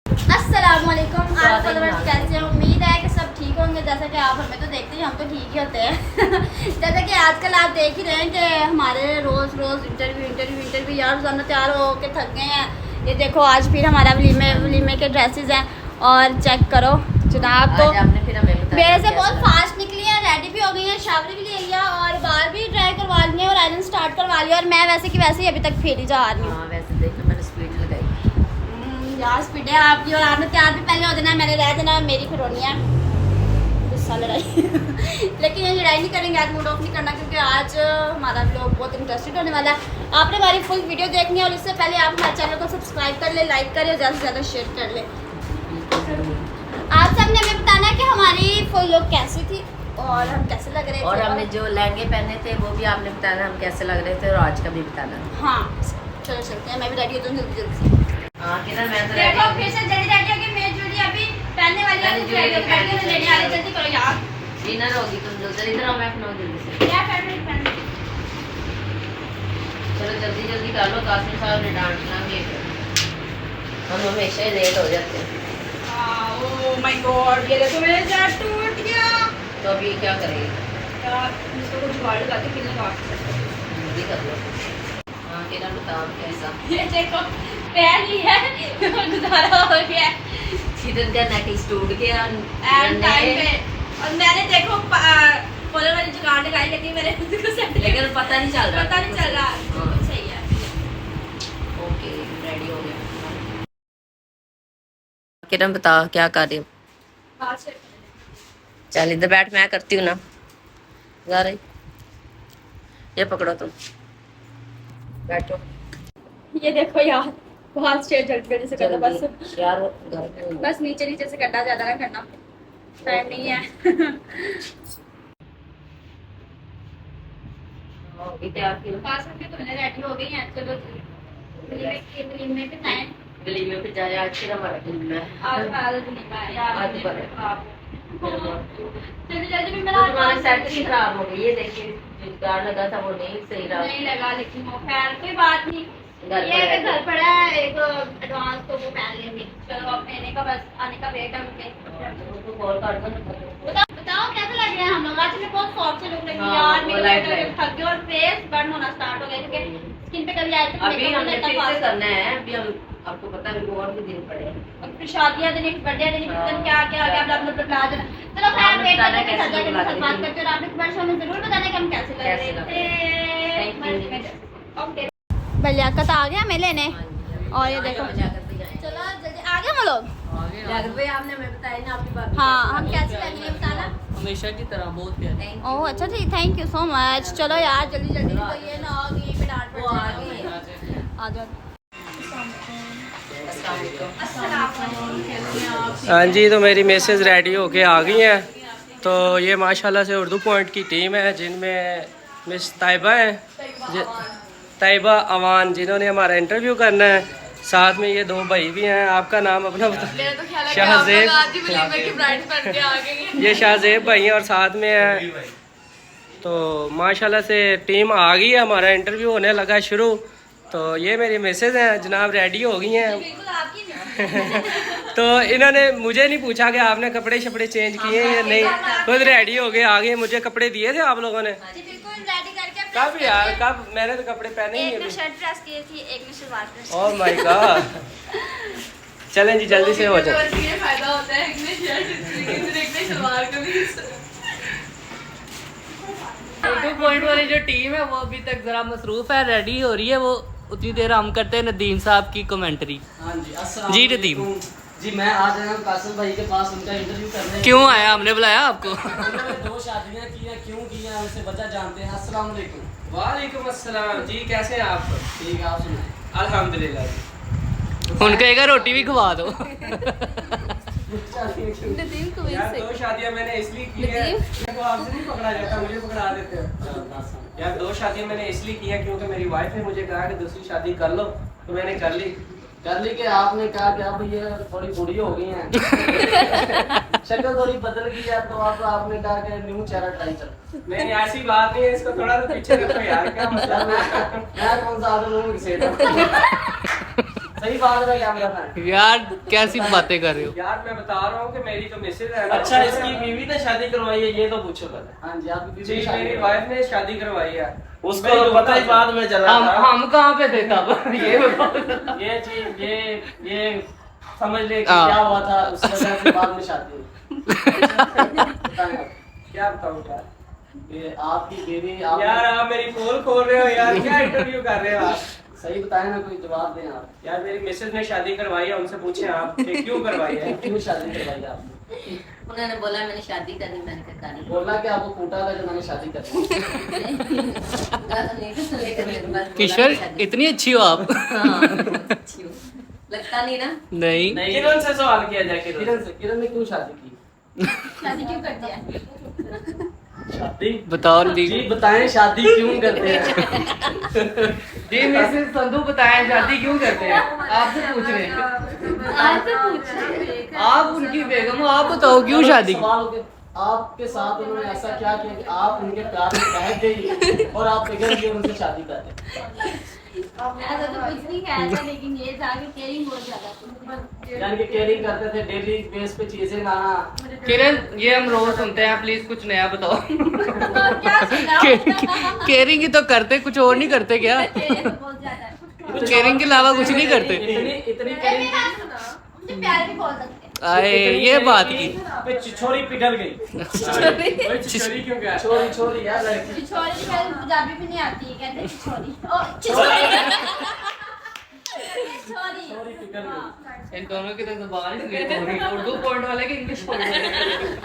अस्सलामुअलैकुम। आप फॉलोअर्स कैसे हैं? उम्मीद है कि सब ठीक होंगे। जैसा कि आप हमें तो देखते हैं, हम तो ठीक ही होते हैं। जैसा कि आजकल आप देख ही रहे हैं कि हमारे रोज़ इंटरव्यू यार रोज़ाना तैयार हो के थक गए हैं। ये देखो आज फिर हमारा वलीमे के ड्रेसेस हैं और चेक करो जनाब। तो मेरे से बहुत फास्ट निकली है, रेडी भी हो गई है, शावर भी ले लिया और बाल भी ड्राई करवा लिए और आयरन स्टार्ट करवा लिया। और मैं वैसे की वैसे ही अभी तक फेरी जा रही हूँ। वैसे देखो मैंने स्पीड लगाई यार स्पीड है आपकी और आपने तैयार भी पहले हो जाना है, मैंने रह देना, मेरी फिर होनी है गुस्सा लड़ाई। लेकिन ये लड़ाई नहीं करेंगे आज, मूड ऑफ नहीं करना, क्योंकि आज हमारा व्लॉग बहुत इंटरेस्टिंग होने वाला है। आपने हमारी फुल वीडियो देखनी है और इससे पहले आप हमारे चैनल को सब्सक्राइब कर ले, लाइक करें और ज़्यादा से ज़्यादा शेयर कर ले। आप सबने हमें बताना है कि हमारी फुल लुक कैसी थी और हम कैसे लग रहे थे, और हमने जो लहंगे पहने थे वो भी आपने बताना हम कैसे लग रहे थे और आज का भी बताना। हाँ चलो चलते हैं, मैं भी रेडी होती हूँ जल्दी से। हाँ किरण मैं तो देखो फिर से जल्दी रेडी होगी, मेरी ज्वेलरी अभी पहनने वाली है, कुछ रेडी होकर बैठी है, लेने आ रहे, जल्दी करो यार। डिनर होगी तुम जल्दी इधर आओ, मैं अपना जल्दी से क्या पहन चलो जल्दी कर लो, कासिम साहब ने डांटना भी है, हम हमेशा ही लेट हो जाते हैं। ओह माय गॉड, ये देखो मेरा जैकेट टूट गया। तो अभी क्या करेंगे यार इसको कुछ जुगाड़ लगा के कितने काट सकते हैं, जल्दी कर लो। हाँ किरण बताओ कैसा ये देखो पहन लिया है, गुजारा हो गया है किरण का नेकलेस टूट गया एंड टाइम पे। और मैंने देखो कॉलर वाली जुगाड़ लगाई, लेकिन मेरे खुद को सेट लेकिन पता नहीं चल रहा, पता नहीं चल रहा। बिल्कुल सही है। ओके रेडी हो गया। किरण बता क्या कर रही हो? चल इधर बैठ, मैं करती हूँ ना। जा रही ये पकड़ो तुम, बैठो। ये देखो यार बहुत स्ट्रेट जल्दी से करना, बस यार घर पे बस नीचे से करना, ज्यादा ना करना, टाइम नहीं है। तैयार की पास में तो रेडी हो गई हैं, चलो वलीमे पे टाइम गली में फिर जाए आज फिर हमारा दिन में आज वलीमा यार आज पर जल्दी भी मेरा तुम्हारा सेट ही खराब हो गई। ये देखिए जो कार लगा था वो नहीं सही रहा, नहीं लगा, लेकिन वो खैर कोई बात नहीं, घर घर पड़ा है एक एडवांस, तो वो पहन लेंगे। चलो अब लेने का बस आने का वेट है उनके। बताओ कैसे लग रहे हैं हम लोग? आज में बहुत सॉफ्ट से लुक लगी यार, मेरे थक गए और फेस बर्न होना स्टार्ट हो गया, क्योंकि स्किन पे कभी आए तो अभी हमने फिर से करना है। अभी हम आपको पता है और भी दिन पड़े हैं, फिर शादियां देने की बर्थडे देने की क्या बता देना। चलो खैर वेट करके बात करते हैं और आपने कमेंट्स में जरूर बताना कि हम कैसे लग रहे थे। ओके बलियाकत आ गया मैं लेने, और ये देखो चलो जल्दी आ गए हम लोग। आपने हमें बताया ना आपकी बात। हाँ हम कैसे लगेंगे बताना। हमेशा की तरह बहुत प्यारे। ओह अच्छा ठीक, थैंक यू सो मच। चलो यार जल्दी तो ये ना हो गई पे डांट पड़ जाएगी। आ जाओ। हाँ जी, तो मेरी मैसेज रेडी होके आ गई हैं। तो ये माशाल्लाह से उर्दू पॉइंट की टीम है, जिनमें मिस ताइबा है, ताइबा अवान, जिन्होंने हमारा इंटरव्यू करना है। साथ में ये दो भाई भी हैं। आपका नाम अपना बता। शाहजेब, ये शाहजेब भाई हैं और साथ में है। तो माशाल्लाह से टीम आ गई है, हमारा इंटरव्यू होने लगा शुरू। तो ये मेरी मैसेज हैं जनाब, रेडी हो गई हैं। तो इन्होंने मुझे नहीं पूछा कि आपने कपड़े शपड़े चेंज किए या नहीं, खुद रेडी हो गए आ गए। मुझे कपड़े दिए थे आप लोगों ने? कब यार, कब? मैंने तो कपड़े पहने ही एक शर्ट प्रेस की थी, एक ने salwar press. Oh my God. चलें जी जल्दी से हो जाए। फायदा होता है पॉइंट वाली जो टीम है वो अभी तक जरा मसरूफ है, रेडी हो रही है वो। उतनी देर हम करते हैं नदीम साहब की कमेंट्री। हाँ जी, अस्सलाम जी वालेकुम। नदीम जी मैं आज आया हूँ कासिम भाई के पास उनका इंटरव्यू करने। क्यों आया? हमने बुलाया आपको? उन्होंने 2 शादियाँ की हैं, क्यों की हैं उनसे वजह जानते हैं। अस्सलाम वालेकुम। वालेकुम अस्सलाम जी, कैसे हैं आप? ठीक है, आप सुनाएं। अल्हम्दुलिल्लाह जी। उनके एक रोटी भी खवा दो। यार 2 शादियां मैंने इसलिए की है, देखो आपसे नहीं पकड़ा जाता, मुझे पकड़ा देते हैं। यार 2 शादियां मैंने इसलिए की है क्योंकि मेरी वाइफ ने मुझे कहा कि दूसरी शादी कर लो, तो मैंने कर ली कि आपने कहा कि अब ये थोड़ी बूढ़ी हो गई हैं, शक्ल थोड़ी बदल गई है, तो अब आपने कहा कि न्यू चेहरा ट्राई करो। नहीं ऐसी बात नहीं है, इसको थोड़ा तो पीछे रखो यार, क्या मतलब है? मैं कौन सा आदमी हूँ इसे सही बात है कैमरा मैन। यार कैसी बातें कर रहे हो? यार मैं बता रहा हूँ कि मेरी तो मिसेज है ना। अच्छा इसकी बीवी ने शादी करवाई है ये तो पूछो पहले। हाँ जी आपकी जी बीवी ने मेरी शादी वाइफ ने शादी करवाई है। उसको पता ही बाद में चला था। हम कहाँ पे थे तब? ये बताओ। ये चीज ये समझ ले कि हाँ। क्या हुआ था उस वजह से बाद में शादी हुई। क्या बताऊँ यार? ये आपकी बीवी यार आप मेरी पोल खोल रहे हो यार, क्या इंटरव्यू कर रहे हो आप? सही बताए ना, कोई जवाब दें आप। यार मेरी मिसेज ने शादी करवाई है, उनसे पूछें आप कि क्यों करवाई है। क्यों शादी करवाई आपने? उन्होंने बोला मैंने शादी करनी, मैंने कहा करनी। बोला कि आपको कूटा था जब मैंने शादी करनी। किशोर इतनी अच्छी हो आप? अच्छी हो। लगता नहीं ना? नहीं किरण से सवाल किया जाए। किरण ने क्यों शादी की? शादी क्यों करते हैं? शादी बताओ जी बताएं शादी क्यों करते हैं? जी मिसेस संधू बताएं शादी क्यों करते हैं? आपसे पूछ रहे हैं। आपसे पूछ रहे हैं। आप उनकी बेगम हो, आप बताओ क्यों शादी की? सवाल हो गया, आपके साथ उन्होंने ऐसा क्या किया कि आप उनके प्यार में बह गई और आप पिघल के उनसे शादी कर रहे? ऐसा तो कुछ नहीं कहता था, लेकिन ये था कि केयरिंग बहुत ज्यादा थी। यानी कि केयरिंग करते थे, डेली बेस पे चीजें लाना। किरण ये हम रोज सुनते हैं, प्लीज कुछ नया बताओ। क्या सुना? केयरिंग ही तो करते, कुछ और नहीं करते क्या? केयरिंग बहुत ज्यादा है। केयरिंग के अलावा कुछ नहीं करते? इतनी मेरी केयरिंग बात सुनो, मुझे प्यार भी बोल सकते हैं। आए ये बात की। पे छिछोरी पिघल गई। छिछोरी क्यों कहा? छोरी यार लड़की। छिछोरी की पहले पंजाबी भी नहीं आती है, कहते हैं छिछोरी। ओ छिछोरी। छिछोरी। छोरी पिघल गई। इन दोनों की तो जुबान ही स्लिप हो रही है। उर्दू पॉइंट वाले के इंग्लिश पॉइंट वाले?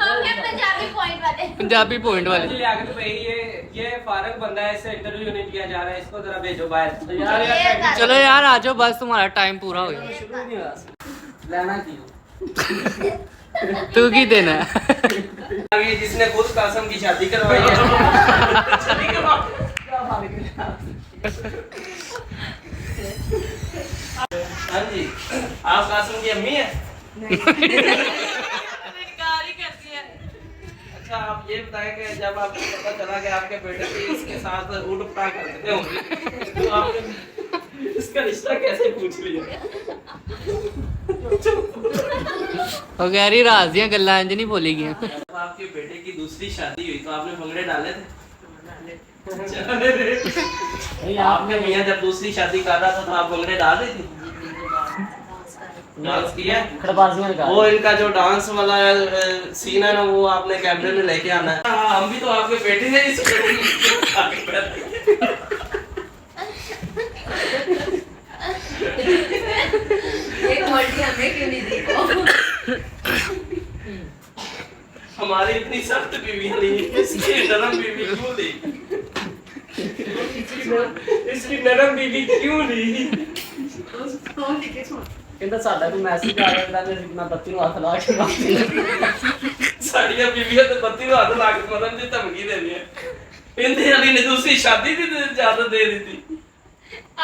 हम क्या पंजाबी पॉइंट वाले। पंजाबी पॉइंट वाले। लियाकत भाई ये फारग बंदा है, इससे इंटरव्यू नहीं किया जा रहा है, इसको जरा भेजो बाहर। तो यार चलो यार आ जाओ, बस तुम्हारा टाइम पूरा हो गया। शुरू नहीं हुआ। लेना की तू की देना है? आगे जिसने खुद कासम की शादी करवाई है। शादी करवा। हाँ जी, आप कासम की अम्मी हैं? अच्छा आप ये बताएं कि जब आपको पता चला कि आपके बेटे की इसके साथ उठ पटांग करते होंगे तो आपने इसका रिश्ता कैसे पूछ लिया? वो कह रही राजियां गल्लां इंज नहीं बोली गई। जब आपके बेटे की दूसरी शादी हुई तो आपने भंगड़े डाले थे? नहीं आपके मियां जब दूसरी शादी कर रहा था तो आप भंगड़े डाल रही थी? डांस किया? खड़बाजियां निकाल। वो इनका जो डांस वाला सीन है ना वो आपने कैमरे में लेके आना है। हम भी तो आपके बेटे ने इस एक मल्टी हमें क्यों नहीं दी? हमारी इतनी सख्त बीवियां नहीं, इसकी नरम बीवी क्यों ली? इसकी नरम बीवी क्यों ली? ਕਹਿੰਦਾ ਸਾਡਾ ਕੋਈ ਮੈਸੇਜ ਆ ਗਿਆ ਤਾਂ ਮੈਂ ਬੱਤੀ ਨੂੰ ਹੱਥ ਲਾ ਕੇ ਸਾਡੀਆਂ ਬੀਬੀਆਂ ਤੇ ਬੱਤੀ ਨੂੰ ਹੱਥ ਲਾ ਕੇ ਮਰਨ ਦੀ ਧਮਕੀ ਦਿੰਦੀਆਂ। ਇਹਦੇ ਵਾਲੀ ਨੇ ਦੂਸਰੀ ਸ਼ਾਦੀ ਦੀ ਇਜਾਜ਼ਤ ਦੇ ਦਿੱਤੀ।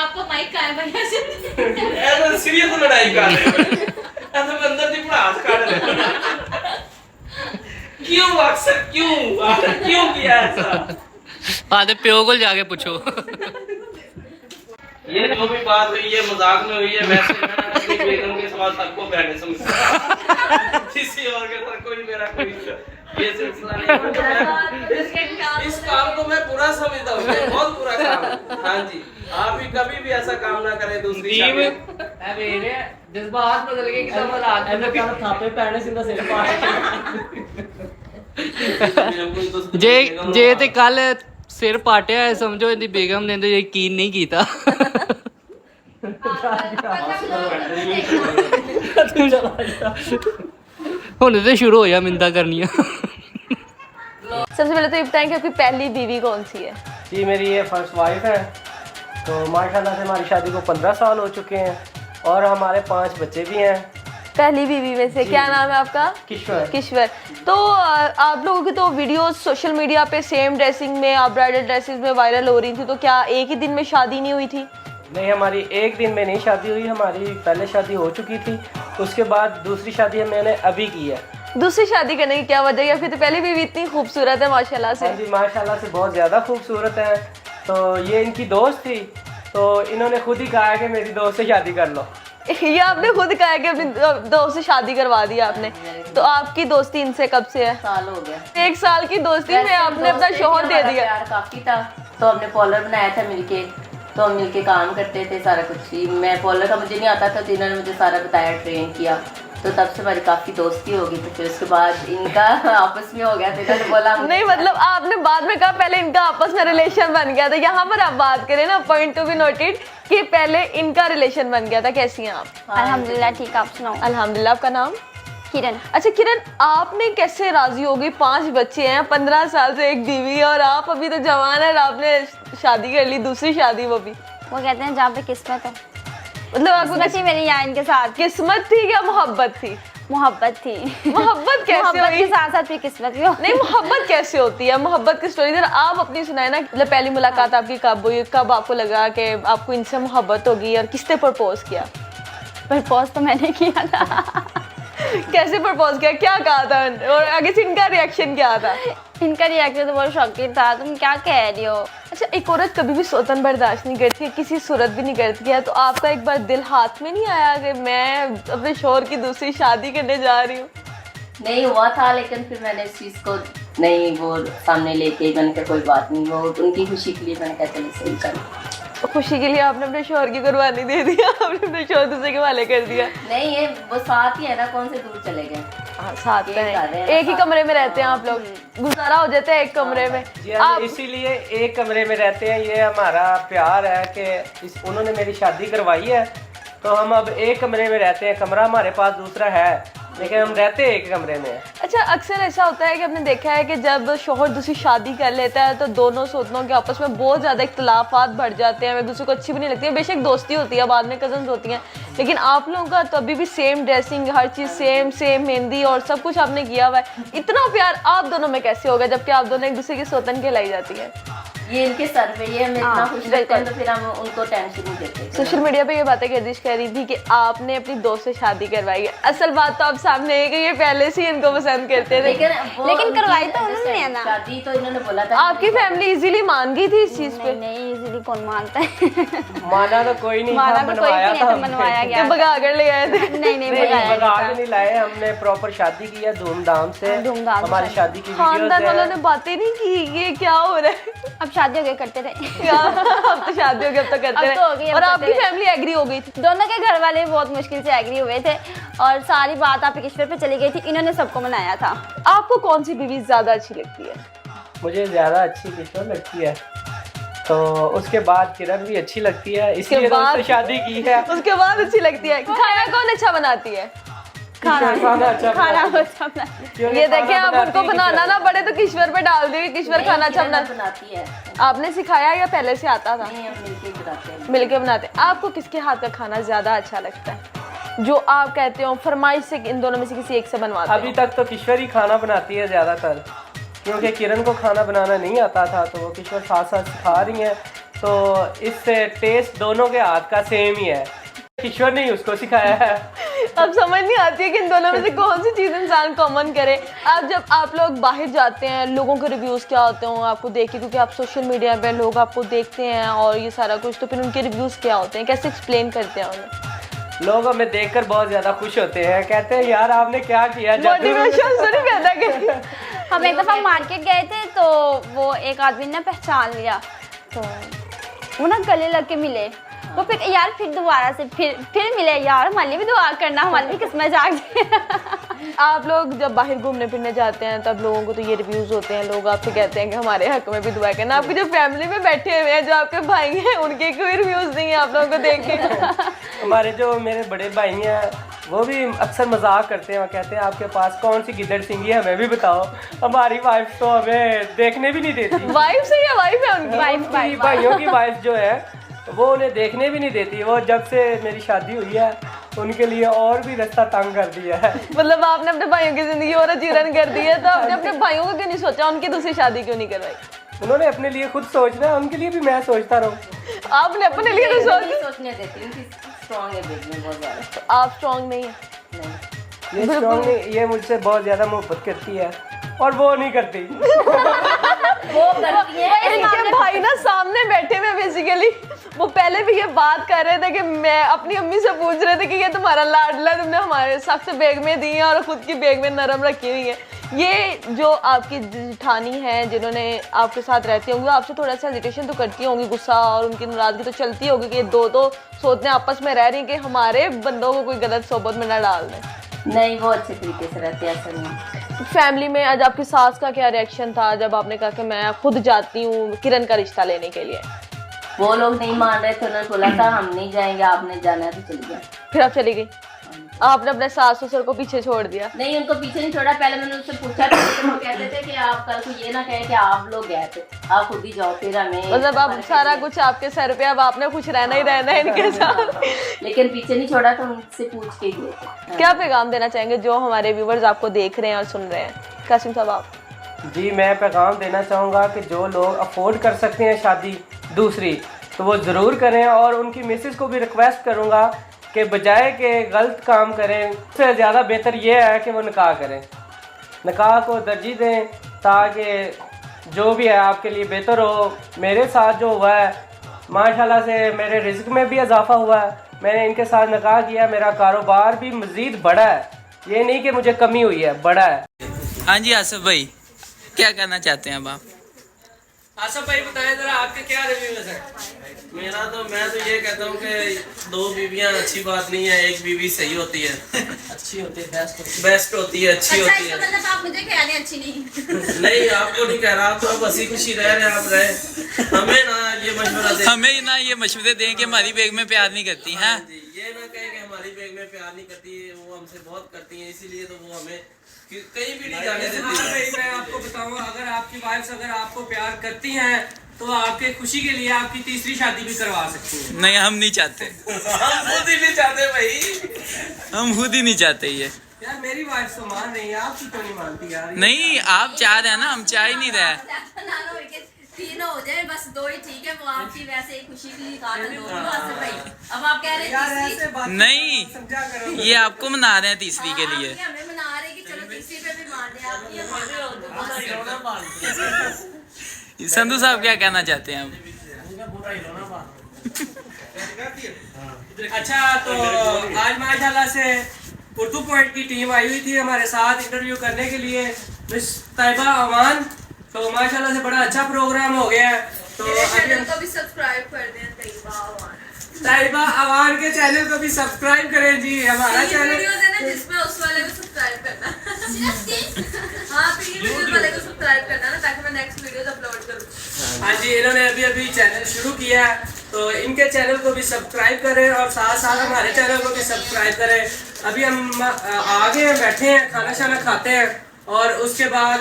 आपको माइक कहाँ है भैया से? ਇਹ ਤਾਂ ਸੀਰੀਅਸ ਲੜਾਈ ਕਰ ਰਹੇ ਹੋ। ऐसे अंदर की भड़ास काट रहे हो। क्यों अक्सर क्यों आखिर क्यों किया ऐसा? आधे प्यो को जाके पूछो। ये जो भी बात हुई है मजाक में हुई है, वैसे मैं अपनी बेगम के सवाल सबको बहने समझता किसी और के साथ कोई मेरा कोई ये सिलसिला नहीं। इस काम को मैं बुरा समझता हूँ, ये बहुत बुरा काम है। हाँ जी, आप भी कभी भी ऐसा काम ना करें दूसरी शादी में। मेरे जज्बात बदल गए एकदम हालात। ਇਹਨੇ ਕੱਲ ਥਾਪੇ ਪੈਣੇ ਸੀ ਦਾ ਸਿਰ ਪਾੜ ਜੇ ਤੇ ਕੱਲ ਸਿਰ ਪਾਟਿਆ ਹੈ ਸਮਝੋ ਇਹਦੀ ਬੇਗਮ ਨੇ ਤੇ ਯਕੀਨ ਨਹੀਂ ਕੀਤਾ। ਹੁਣ ਤੇ ਸ਼ੁਰੂ ਹੋਇਆ ਮਿੰਦਾ ਕਰਨੀਆਂ। सबसे पहले तो ये बताएं कि आपकी पहली बीवी कौन सी है? जी मेरी ये फर्स्ट वाइफ है, तो माशाल्लाह से हमारी शादी को 15 साल हो चुके हैं और हमारे 5 बच्चे भी हैं। पहली बीवी में से क्या नाम है आपका? किश्वर। किश्वर। तो आप लोगों की तो वीडियोस सोशल मीडिया पे सेम ड्रेसिंग में, आप ब्राइडल ड्रेसेस में वायरल हो रही थी, तो क्या एक ही दिन में शादी नहीं हुई थी? नहीं, हमारी एक दिन में नहीं शादी हुई, हमारी पहले शादी हो चुकी थी, उसके बाद दूसरी शादी मैंने अभी की है। दूसरी शादी करने की क्या वजह है? आपकी तो पहली बीवी इतनी खूबसूरत है माशाल्लाह से। हाँ जी माशाल्लाह से बहुत ज़्यादा खूबसूरत है। तो ये इनकी दोस्त थी, तो इन्होंने खुद ही कहा है कि मेरी दोस्त से शादी कर लो। ये आपने खुद कहा है कि अपनी दोस्त से शादी करवा दी आपने, तो आपकी दोस्ती इनसे कब से है? साल हो गया। 1 साल की दोस्ती में आपने अपना शोहर दे दिया। प्यार काफी था, तो हमने पार्लर बनाया था मिलके, तो हम मिलके काम करते थे सारा कुछ ही। मैं पार्लर का मुझे नहीं आता था, तो इन्होंने मुझे सारा बताया, ट्रेन किया, तो तब से हमारी काफी दोस्ती हो गई। तो फिर उसके बाद इनका आपस में हो गया, तो इन्होंने बोला नहीं मतलब आपने बाद में कहा पहले इनका आपस में रिलेशन बन गया था। यहाँ पर आप बात करें ना, पॉइंट टू बी नोटेड कि पहले इनका रिलेशन बन गया था। कैसी हैं आप? अल्हम्दुलिल्लाह ठीक, आप सुनाओ। अल्हम्दुलिल्लाह। आपका नाम? किरण। अच्छा किरण, आपने कैसे राजी हो गई? 5 बच्चे हैं, 15 साल से एक बीवी, और आप अभी तो जवान है और आपने शादी कर ली, दूसरी शादी वो भी। वो कहते हैं जहाँ पे किस्मत है, मतलब आपको किस्मत थी मेरी यहाँ इनके साथ। किस्मत थी या मोहब्बत थी? मोहब्बत थी। मोहब्बत कैसे मोहब्बत हुई? के साथ साथ फिर किस्मत भी हो। नहीं, मोहब्बत कैसे होती है? मोहब्बत की स्टोरी जरा आप अपनी सुनाए ना। मतलब पहली मुलाकात आपकी कब हुई, कब आपको लगा कि आपको इनसे मोहब्बत होगी, और किसने प्रपोज किया? प्रपोज तो मैंने किया था। कैसे प्रपोज किया, क्या कहा था, और आगे से इनका रिएक्शन क्या था? इनका रिएक्शन तो बहुत शॉकिंग था, तुम क्या कह रही हो। अच्छा, एक औरत कभी भी सोतन बर्दाश्त नहीं करती है, किसी सूरत भी नहीं करती है, तो आपका एक बार दिल हाथ में नहीं आया कि मैं अपने शोहर की दूसरी शादी करने जा रही हूँ? नहीं हुआ था, लेकिन फिर मैंने इस चीज को नहीं वो सामने लेके मैंने कहा कोई बात नहीं, वो उनकी खुशी के लिए मैंने कहा चलो सही चल। खुशी के लिए आपने अपने शोहर की कुर्बानी दे दी, आपने अपने शोहर दूसरे के वाले कर दिया। नहीं, ये वो साथ ही है ना, कौन से दूर चले गए। हाँ, साथ ये में कर रहे हैं, एक ही कमरे में रहते हैं आप लोग, गुजारा हो जाता है एक कमरे में। जी हाँ, आप इसीलिए एक कमरे में रहते हैं। ये हमारा प्यार है कि उन्होंने मेरी शादी करवाई है, तो हम अब एक कमरे में रहते हैं। कमरा हमारे पास दूसरा है, लेकिन हम रहते हैं एक कमरे में। अच्छा, अक्सर ऐसा होता है कि आपने देखा है कि जब शोहर दूसरी शादी कर लेता है तो दोनों सोतनों के आपस में बहुत ज़्यादा इख्तलाफात बढ़ जाते हैं, एक दूसरे को अच्छी भी नहीं लगती है। बेशक दोस्ती होती है, बाद में कजन्स होती हैं, लेकिन आप लोगों का तो अभी भी सेम ड्रेसिंग, हर चीज़ सेम मेहंदी और सब कुछ आपने किया हुआ है। इतना प्यार आप दोनों में कैसे होगा जबकि आप दोनों एक दूसरे की सोतन कहलाई जाती है? ये इनके सर पे, ये हमें इतना खुश लगता है, तो फिर हम उनको टेंशन नहीं देते। सोशल मीडिया पे ये बातें गर्दिश कर रही थी कि आपने अपनी दोस्त से शादी करवाई है। असल बात तो अब सामने है कि ये पहले से ही इनको पसंद करते थे, लेकिन करवाई तो उन्होंने है ना। शादी तो इन्होंने बोला था। आपकी फैमिली इजीली मान गई थी इस चीज पे? नहीं, इजीली कौन मानता है। माना तो कोई नहीं माना था, तो कोई मनवाया नहीं था था, हमने। मनवाया कि गया। भगा कर ले आए थे? नहीं भगा भगाया के नहीं लाए, हमने प्रॉपर शादी की है धूमधाम से। धूमधाम से हमारी शादी की खानदान वालों वीडियोस ने बातें नहीं की, ये क्या हो रहा है? अब शादी हो गई, करते रहे। अब तो शादी हो गई, अब तो करते अब तो हो गई, रहे। अब और करते आपकी रहे। फैमिली एग्री हो गई थी? दोनों के घर वाले बहुत मुश्किल से एग्री हुए थे, और सारी बात आप ईश्वर पे चली गई थी, इन्होंने सबको मनाया था। आपको कौन सी बीवी ज्यादा अच्छी लगती है? मुझे ज्यादा अच्छी किशोर लगती है, तो उसके बाद किरण भी अच्छी लगती है, इसलिए तो उससे शादी की है। उसके बाद अच्छी लगती है। खाना कौन अच्छा बनाती है? खाना अच्छा खाना बनाती है। अच्छा बना। क्योंकि ये खाना देखें, आप बनाती उनको है बनाना किशोर। ना पड़े तो किश्वर पे डाल देंगे, किश्वर खाना अच्छा बनाती है। आपने सिखाया या पहले से आता था? नहीं, हम मिलके बनाते हैं। मिलके बनाते हैं। आपको किसके हाथ का खाना ज्यादा अच्छा लगता है, जो आप कहते हो फरमाइश से इन दोनों में से किसी एक से बनवाते अभी तक तो किशोर ही खाना बनाती है ज्यादातर, क्योंकि किरण को खाना बनाना नहीं आता था, तो वो किशोर साथ साथ सिखा रही हैं, तो इससे टेस्ट दोनों के हाथ का सेम ही है। किशोर ने ही उसको सिखाया है। अब समझ नहीं आती है कि इन दोनों में से कौन सी चीज इंसान कॉमन करे। जब आप लोग बाहर जाते हैं, लोगों के रिव्यूज क्या होते हैं आपको देख के, क्योंकि आप सोशल मीडिया पे लोग आपको देखते हैं और ये सारा कुछ, तो फिर उनके रिव्यूज क्या होते हैं, कैसे एक्सप्लेन करते हैं उन्हें? लोग हमें देखकर बहुत ज्यादा खुश होते हैं, कहते हैं यार आपने क्या किया, जादू। मोटिवेशन से नहीं पैदा करी। हम एक दफ़ा मार्केट गए थे, तो वो एक आदमी ने पहचान लिया, तो वो ना गले लग के मिले, वो फिर यार फिर दोबारा से फिर मिले, यार हमारे लिए भी दुआ करना, हमारी भी किस्मत जाग गई। आप लोग जब बाहर घूमने फिरने जाते हैं तब लोगों को तो ये रिव्यूज होते हैं, लोग आपसे कहते हैं कि हमारे हक में भी दुआ करना। आपकी जो फैमिली में बैठे हुए हैं, जो आपके भाई हैं, उनके कोई रिव्यूज नहीं है आप लोगों को देख के? हमारे जो मेरे बड़े भाई हैं वो भी अक्सर मजाक करते हैं, वो कहते हैं आपके पास कौन सी गिद्दड़ सिंगी है, हमें भी बताओ। हमारी वाइफ तो हमें देखने भी नहीं देती। वाइफ से या वाइफ है उनकी? उनकी भाइयों की वाइफ जो है वो उन्हें देखने भी नहीं देती। वो जब से मेरी शादी हुई है उनके लिए और भी रास्ता तंग कर दिया है। मतलब आपने अपने भाइयों की जिंदगी और जीवन कर दी है, तो आपने अपने भाइयों को क्यों नहीं सोचा, उनकी दूसरी शादी क्यों नहीं करवाई? उन्होंने अपने लिए खुद सोचना है, उनके लिए भी मैं सोचता रहूं। आपने अपने लिए तो सोच। सोचने देती, उनकी स्ट्रांग है बेबी में बहुत ज्यादा। आप स्ट्रॉन्ग नहीं है? नहीं, ये स्ट्रांग नहीं, ये मुझसे बहुत ज्यादा मोहब्बत करती है और वो नहीं करती। वो करती है। इनके भाई ना सामने बैठे हुए बेसिकली वो पहले भी ये बात कर रहे थे कि मैं अपनी अम्मी से पूछ रहे थे कि ये तुम्हारा लाडला तुमने हमारे सख्त बेग में दी है और खुद की बेग में नरम रखी हुई है। ये जो आपकी जेठानी है जिन्होंने आपके साथ रहती होंगी, वो आपसे थोड़ा सा हेजिटेशन तो करती होंगी, गुस्सा और उनकी नाराजगी तो चलती होगी कि ये दो सोचने आपस में रह रही कि हमारे बंदों को कोई गलत सोबत में ना डाल दें। नहीं, वो अच्छे तरीके से रहते हैं, ऐसा नहीं। फैमिली में आज आपकी सास का क्या रिएक्शन था जब आपने कहा कि मैं खुद जाती हूँ किरण का रिश्ता लेने के लिए? वो लोग नहीं मान रहे थे, उन्होंने बोला था हम नहीं जाएंगे, आपने जाना है तो चली जाए। फिर आप चली गई, आपने अपने सास ससुर को पीछे छोड़ दिया? नहीं, उनको पीछे नहीं छोड़ा। पहले मैंने उनसे पूछा था, लेकिन वो कहते थे कि आप कल को ये ना कहे कि आप लोग गए थे, आप खुद ही जाओ, फिर हमें मतलब अब सारा कुछ आपके सर पे, अब आपने खुश रहना ही रहना है इनके साथ। लेकिन पीछे नहीं छोड़ा तो उनसे पूछ के गए थे। क्या पैगाम देना चाहेंगे जो हमारे व्यूवर्स आपको देख रहे हैं और सुन रहे हैं? कासिम साहब आप? जी, मैं पैगाम देना चाहूँगा कि जो लोग अफोर्ड कर सकते हैं शादी दूसरी तो वो ज़रूर करें, और उनकी मिसेस को भी रिक्वेस्ट करूँगा कि बजाय के गलत काम करें, उससे ज़्यादा बेहतर ये है कि वो निकाह करें, निकाह को तरजीह दें ताकि जो भी है आपके लिए बेहतर हो। मेरे साथ जो हुआ है माशाल्लाह से मेरे रिज़्क में भी इजाफा हुआ है, मैंने इनके साथ निकाह किया, मेरा कारोबार भी मज़ीद बढ़ा है, ये नहीं कि मुझे कमी हुई है, बढ़ा है। हाँ जी आसिफ भाई, क्या करना चाहते हैं अब आप? आसिफ भाई बताएं जरा आपके क्या रिव्यू है? मैं तो ये कहता हूँ कि 2 बीवियाँ अच्छी बात नहीं है, एक बीवी सही होती है, अच्छी होती है, बेस्ट होती है, अच्छी अच्छा, होती इसका है। मतलब आप मुझे कह रहे हैं अच्छी नहीं? नहीं, आपको नहीं कह रहा, आप तो हंसी खुशी रह रहे हैं, आप रहे। हमें ना ये मशवरा दें, हमें ना ये मशवरे दें कि हमारी बेग में प्यार नहीं करती हैं। ये ना कहें कि हमारी बेग में प्यार नहीं करती है, वो हमसे बहुत करती है, इसीलिए तो वो हमें कहीं भी नहीं जाने देती है। भाई मैं आपको बताऊँ, अगर आपकी वाइफ अगर आपको प्यार करती हैं तो आपके खुशी के लिए आपकी तीसरी शादी भी करवा सकती हैं। नहीं, हम नहीं चाहते, हम खुद ही नहीं चाहते भाई, हम खुद ही नहीं चाहते ये। यार मेरी वाइफ तो मान रही है, आपकी तो नहीं मानती यार। नहीं, आप चाह रहे हैं ना, हम चाह ही नहीं रहे। 3 हो जाए बस, 2 ही ठीक है। वो आपकी वैसे खुशी की बात है, 2 भाई। अब आप कह रहे यार हैं ऐसे बात नहीं, समझा करो। ये आपको मना रहे हैं तीसरी के लिए। हमें मना रहे कि चलो तीसरी पे भी मान दे, आप ये मान दो। संधू साहब क्या कहना चाहते हैं अब? अच्छा, तो आज माशाल्लाह से उर्दू पॉइंट की टीम आई हुई थी हमारे साथ इंटरव्यू करने के लिए, मिस तैयबा अवान। तो माशाल्लाह से बड़ा अच्छा प्रोग्राम हो गया है। तो अभी हम को भी सब्सक्राइब कर दें, तैयबा अवान। तैयबा अवान के चैनल को भी सब्सक्राइब करें जी, हमारा चैनल। वीडियोस है ना जिसमें उस वाले को सब्सक्राइब करना। हाँ, फिर ये वीडियो वाले को सब्सक्राइब करना ना, ताकि मैं नेक्स्ट वीडियोस अपलोड करूँ। हाँ जी, इन्होंने अभी चैनल शुरू किया है, तो इनके चैनल को भी सब्सक्राइब करें और साथ साथ हमारे चैनल को भी सब्सक्राइब करें। अभी हम आगे बैठे हैं, खाना शाना खाते हैं और उसके बाद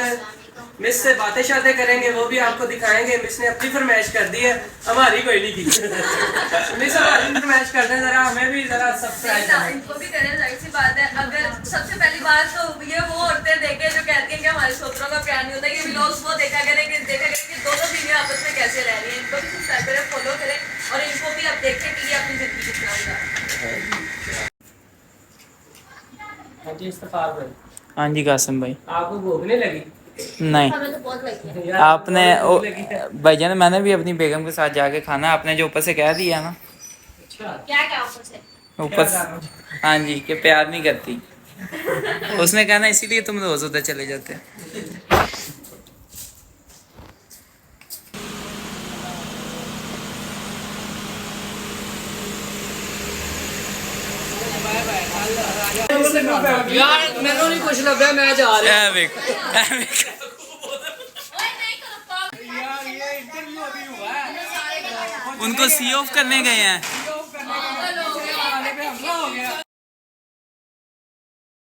मिस से बातें शातें करेंगे, वो भी आपको दिखाएंगे। मिस ने अपनी फरमाइश कर दी है, हमारी कोई नहीं की। मिस हमारी फरमाइश कर दें, जरा हमें भी जरा सब्सक्राइब करें। इनको भी करें, जाहिर सी बात है। अगर सबसे पहली बात तो ये वो औरतें देखें जो कहती हैं कि हमारे ससुरों का प्यार नहीं होता, ये व्लॉग्स वो देखा करें कि दोनों बीवियां आपस में कैसे रह रही हैं। इनको भी सब्सक्राइब करें, फॉलो करें और इनको भी अब देखें कि ये अपनी जिंदगी कितना गुजारते हैं। हाँ जी इस्तफार भाई, हाँ जी कासिम भाई। आपको भूखने लगी? नहीं, हमें तो बहुत लगी है। आपने भाईजान, मैंने भी अपनी बेगम के साथ जाके खाना, आपने जो ऊपर से कह दिया ना, क्या क्या ऊपर से? ऊपर से हाँ जी, कि प्यार नहीं करती, उसने कहा ना इसीलिए तुम रोज उधर चले जाते। यार मैंने नहीं कुछ लगा, मैं जा रहा ऐ वेख, ऐ वेख। ओए नहीं करो, उनको सी ऑफ करने गए हैं।